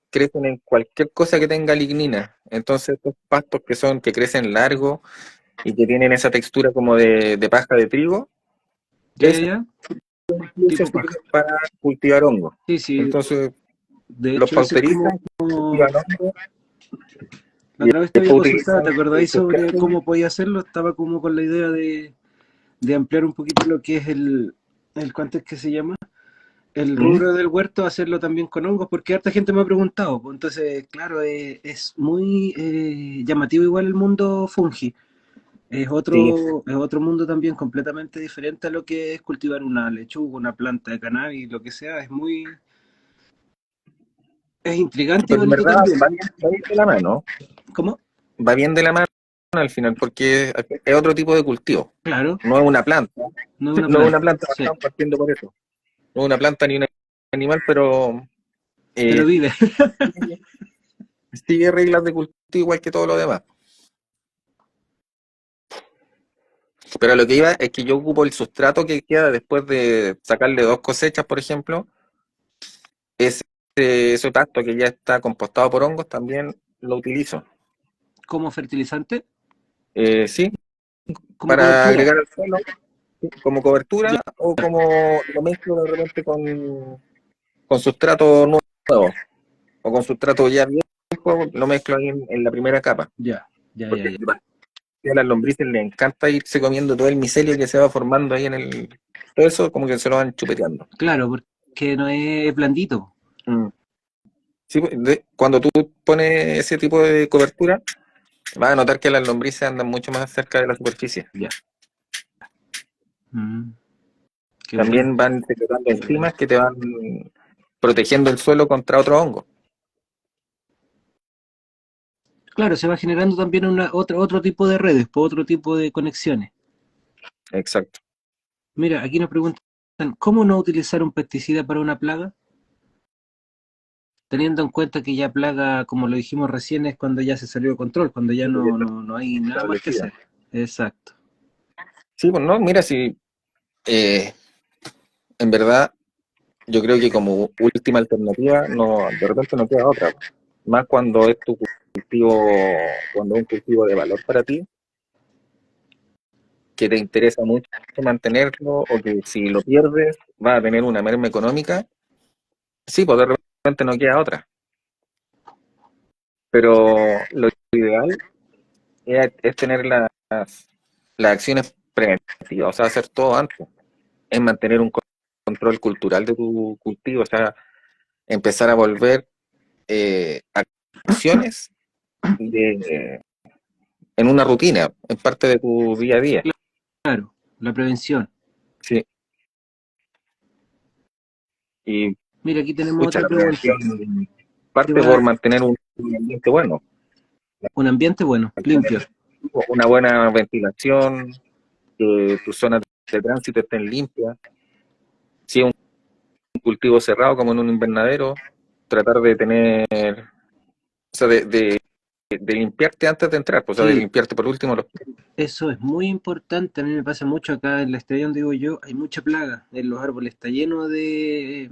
crecen en cualquier cosa que tenga lignina. Entonces, estos pastos que crecen largos y que tienen esa textura como de paja de trigo, Ya, ya, es ya. incluso Tipo sirven paja. para cultivar hongos. Sí, sí. Entonces, De los hecho, ese es como. pauterizan, cultivan hongos La y otra vez te había después consultado, ¿te utilizan acordáis sus sobre plantas. cómo podía hacerlo? Estaba como con la idea de ampliar un poquito lo que es ¿cuánto es que se llama? El ¿Mm? rubro del huerto, hacerlo también con hongos, porque harta gente me ha preguntado. Pues, entonces, claro, es muy llamativo igual el mundo fungi. Sí, Es otro mundo también completamente diferente a lo que es cultivar una lechuga, una planta de cannabis, lo que sea. Es intrigante y pero en bonito verdad también. va bien de la mano, ¿Cómo? va bien de la mano al final, porque es otro tipo de cultivo, Claro, no es una planta, no es una no es una planta. planta, Sí, estamos partiendo por eso, no es una planta ni una animal, pero Pero eh, vive. sigue sigue reglas de cultivo igual que todo lo demás. Pero lo que iba es que yo ocupo el sustrato que queda después de sacarle dos cosechas, por ejemplo, ese, ese pasto que ya está compostado por hongos también lo utilizo. Como fertilizante, Sí, como para cobertura. agregar al suelo, sí, como Ya, cobertura o como lo mezclo de repente con sustrato nuevo o con sustrato ya viejo, lo mezclo ahí en la primera capa. ya, ya, ya, Porque ya. a las lombrices les encanta irse comiendo todo el micelio que se va formando ahí en el... Todo eso como que se lo van chupeteando. Claro, porque no es blandito. Mm. Sí, pues, cuando tú pones ese tipo de cobertura, vas a notar que las lombrices andan mucho más cerca de la superficie. Ya. Mm, qué bueno, También van secretando qué bueno. enzimas que te van protegiendo el suelo contra otro hongo. Claro, se va generando también otro tipo de redes, por otro tipo de conexiones. Exacto. Mira, aquí nos preguntan, ¿cómo no utilizar un pesticida para una plaga? Teniendo en cuenta que ya plaga, como lo dijimos recién, es cuando ya se salió de control, cuando ya Sí, pues ya está no hay nada más que establecida. hacer. Exacto. Sí, pues no, mira, si en verdad yo creo que como última alternativa, no, de repente no queda otra. Más cuando es tu cultivo, cuando es un cultivo de valor para ti, que te interesa mucho mantenerlo, o que si lo pierdes va a tener una merma económica, sí, pues de repente no queda otra. Pero lo ideal es tener las acciones preventivas, o sea, hacer todo antes, es mantener un control cultural de tu cultivo, o sea, empezar a volver acciones de, en una rutina, en parte de tu día a día. Claro, la prevención. Sí, y Mira, aquí tenemos pucha, otra la pregunta. prevención Que parte va por mantener un ambiente bueno, un ambiente bueno, mantener limpio. una buena ventilación, que tus zonas de tránsito estén limpias. Si es un cultivo cerrado como en un invernadero, tratar de tener, o sea, de limpiarte antes de entrar, pues, o sea, de Sí, limpiarte por último los pies. eso es muy importante. A mí me pasa mucho acá en la estrella donde digo yo, hay mucha plaga en los árboles, está lleno de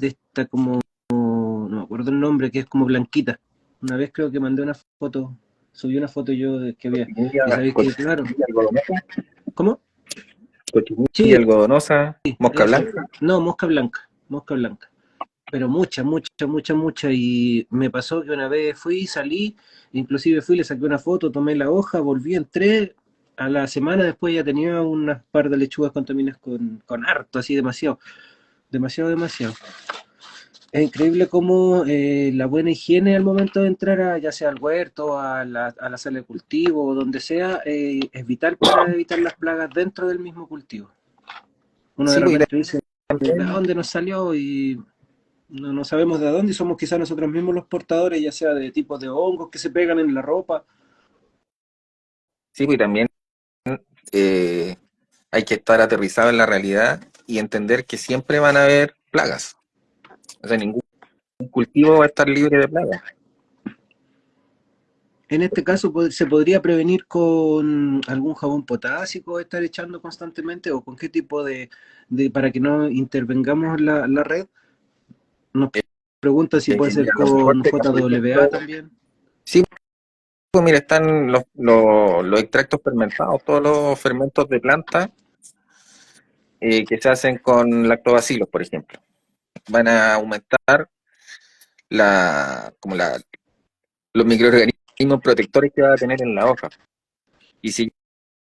esta como, no me acuerdo el nombre, que es como blanquita. Una vez creo que mandé una foto, subí una foto yo de que había. Y sabéis que, claro, Cochinilla algodonosa, ¿cómo? cochinilla Sí, algodonosa, mosca eso. blanca. No, mosca blanca, mosca blanca. Pero mucha, mucha, mucha, mucha. Y me pasó que una vez fui, salí, inclusive fui, le saqué una foto, tomé la hoja, volví, entré. A la semana después ya tenía unas par de lechugas contaminadas con harto, así demasiado, demasiado, demasiado. Es increíble cómo la buena higiene al momento de entrar a, ya sea al huerto, a la sala de cultivo o donde sea, es vital para evitar las plagas dentro del mismo cultivo. Uno de Sí, pues, y repente dice, ¿de también, dónde nos salió? Y no sabemos de dónde y somos quizás nosotros mismos los portadores, ya sea de tipos de hongos que se pegan en la ropa. sí, pues, y también eh, hay que estar aterrizado en la realidad y entender que siempre van a haber plagas. O sea, ningún cultivo va a estar libre de plagas. En este caso se podría prevenir con algún jabón potásico, estar echando constantemente o con qué tipo para que no intervengamos la red. Nos pregunta si puede ser Mira, lo mejor con sería, por JWA ejemplo, también. sí, pues mira, están los extractos fermentados, todos los fermentos de planta que se hacen con lactobacilos, por ejemplo. Van a aumentar como los microorganismos protectores que va a tener en la hoja. Y si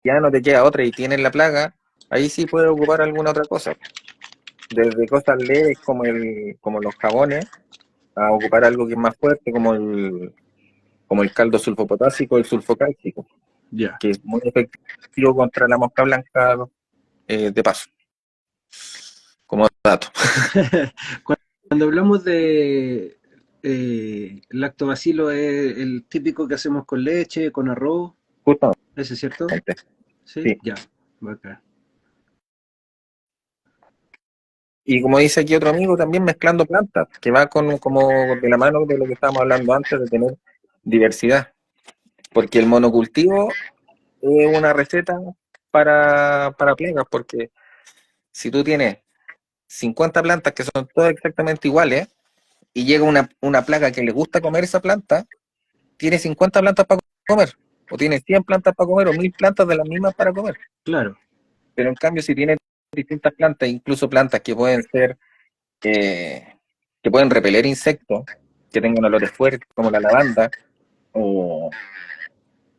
ya no te queda otra y tienes la plaga, ahí sí puedes ocupar alguna otra cosa. Desde cosas leves como los jabones, a ocupar algo que es más fuerte como el caldo sulfopotásico, el sulfocálcico, Ya. que es muy efectivo contra la mosca blanca de paso, como dato. Cuando hablamos de lactobacilo, es el típico que hacemos con leche, con arroz, Justamente, ¿ese es cierto? Sí, sí. ya, bacán. Y como dice aquí otro amigo, también mezclando plantas, que va como de la mano de lo que estábamos hablando antes, de tener diversidad. Porque el monocultivo es una receta para plagas, porque si tú tienes 50 plantas que son todas exactamente iguales, y llega una plaga que le gusta comer esa planta, tiene 50 plantas para comer, o tiene 100 plantas para comer, o 1000 plantas de las mismas para comer. Claro. Pero en cambio, si tiene distintas plantas, incluso plantas que pueden ser, que pueden repeler insectos, que tengan olores fuertes, como la lavanda, o,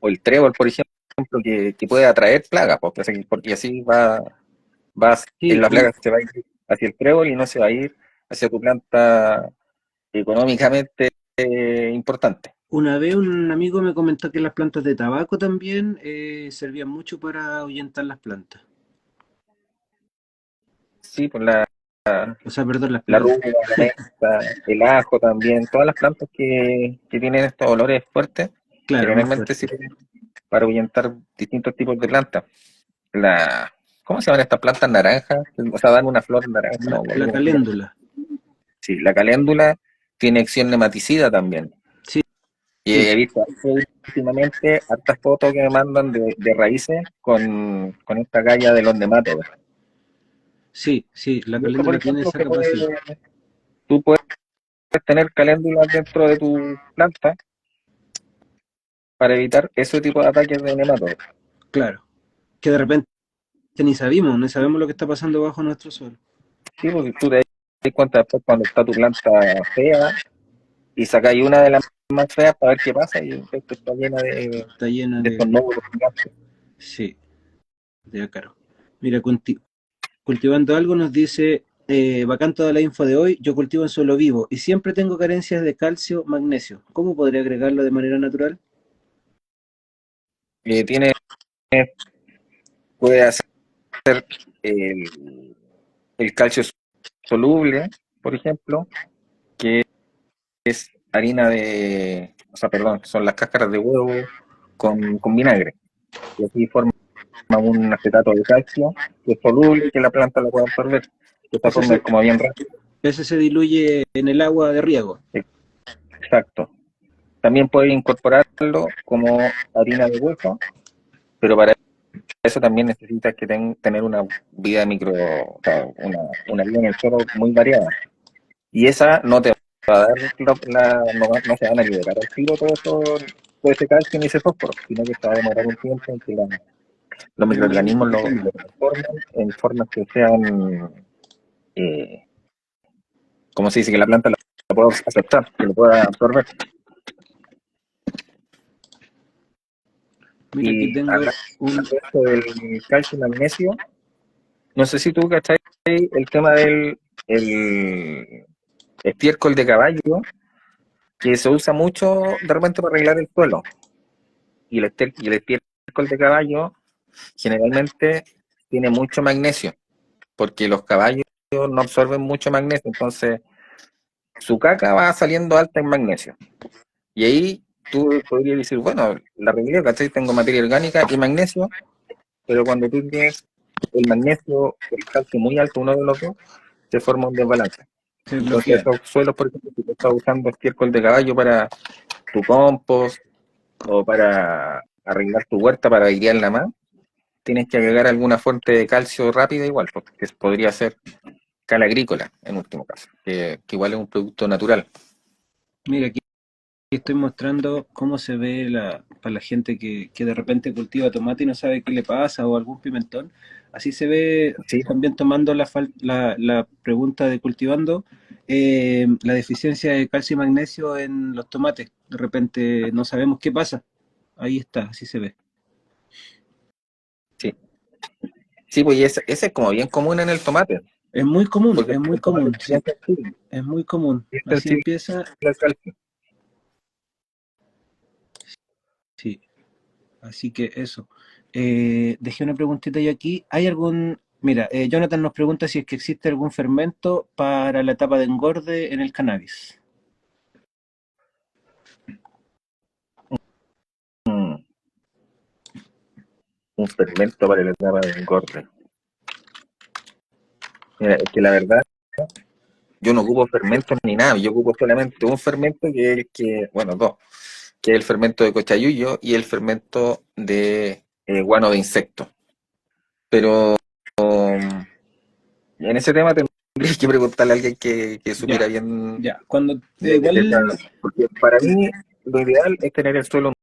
o el trébol, por ejemplo, que puede atraer plagas, porque así va, Sí, en la plaga se va a ir hacia el trébol y no se va a ir hacia tu planta económicamente importante. una vez un amigo me comentó que las plantas de tabaco también servían mucho para ahuyentar las plantas. Sí, pues la, O sea, perdón, las la plagas. rúcula, la menta, el ajo también, todas las plantas que tienen estos olores fuertes, Claro, más generalmente fuerte. sirven para ahuyentar distintos tipos de plantas. La, ¿Cómo se llaman estas plantas naranjas? O sea, dan una flor naranja, no, me La acuerdo cómo se llama. caléndula. Sí, la caléndula tiene acción nematicida también. Sí, Y sí, he visto últimamente hartas fotos que me mandan de raíces con esta galla de los nematodos. sí, sí, la Y esto, por caléndula tiene ejemplo, esa capacidad. tú puedes tener caléndulas dentro de tu planta para evitar ese tipo de ataques de nematodos. Claro. Que de repente ni sabemos lo que está pasando bajo nuestro suelo. Sí, porque tú te das cuenta después cuando está tu planta fea y sacáis una de las más feas para ver qué pasa y esto está llena Está llena de estos de... nódulos gigantes. Sí, de ácaro. Mira, cultivando algo nos dice, bacán toda la info de hoy, yo cultivo en suelo vivo y siempre tengo carencias de calcio, magnesio. ¿Cómo podría agregarlo de manera natural? Tiene, puede hacer el, el calcio soluble, por ejemplo, que es harina de, o sea, perdón, son las cáscaras de huevo con vinagre. Y así forma un acetato de calcio que es soluble y que la planta lo puede absorber. De esta Ese forma es se, como bien rápido. ese se diluye en el agua de riego. Exacto. También puedes incorporarlo como harina de hueso, pero para eso también necesitas que tener una vida micro, o sea, una vida en el suelo muy variada. Y esa no te va a dar, no se van a liberar al tiro todo ese calcio ni ese fósforo, sino que se va a demorar un tiempo en que los microorganismos lo transforman en formas que sean, eh, como se dice, que la planta lo pueda aceptar, que lo pueda absorber. Mira, aquí Y tengo hablando un... de esto del calcio y magnesio, no sé si tú cachai el tema del el estiércol de caballo, que se usa mucho de repente para arreglar el suelo. Y el estiércol de caballo generalmente tiene mucho magnesio, porque los caballos no absorben mucho magnesio, entonces su caca va saliendo alta en magnesio. Y ahí tú podrías decir, bueno, la arreglé, ¿cachai? Tengo materia orgánica y magnesio, pero cuando tú tienes el magnesio, el calcio muy alto, uno de los dos, se forma un desbalance. Se Entonces bloquean. esos suelos, por ejemplo, si tú estás usando estiércol de caballo para tu compost o para arreglar tu huerta, para airearla más, tienes que agregar alguna fuente de calcio rápida igual, porque podría ser cal agrícola en último caso, que igual es un producto natural. Mira, aquí estoy mostrando cómo se ve para la gente que de repente cultiva tomate y no sabe qué le pasa o algún pimentón. Así se ve Sí, también tomando la pregunta de cultivando la deficiencia de calcio y magnesio en los tomates. De repente no sabemos qué pasa. Ahí está, así se ve. sí, sí, pues y ese es como bien común en el tomate, porque Es muy el tomate común, es bien sí, sensible, es muy común. bien Así sensible empieza, al calcio. sí. Así que eso. Dejé una preguntita yo aquí. ¿Hay algún... Mira, Jonathan nos pregunta si es que existe algún fermento para la etapa de engorde en el cannabis. Mm, un fermento para el etapa de engorde. Mira, es que la verdad yo no ocupo fermentos ni nada, yo ocupo solamente un fermento que es el que, bueno, dos, que es el fermento de cochayuyo y el fermento de guano de insectos. Pero en ese tema tendría que preguntarle a alguien que supiera Ya, bien ya. Cuando de esa, igual, porque para mí lo ideal es tener el suelo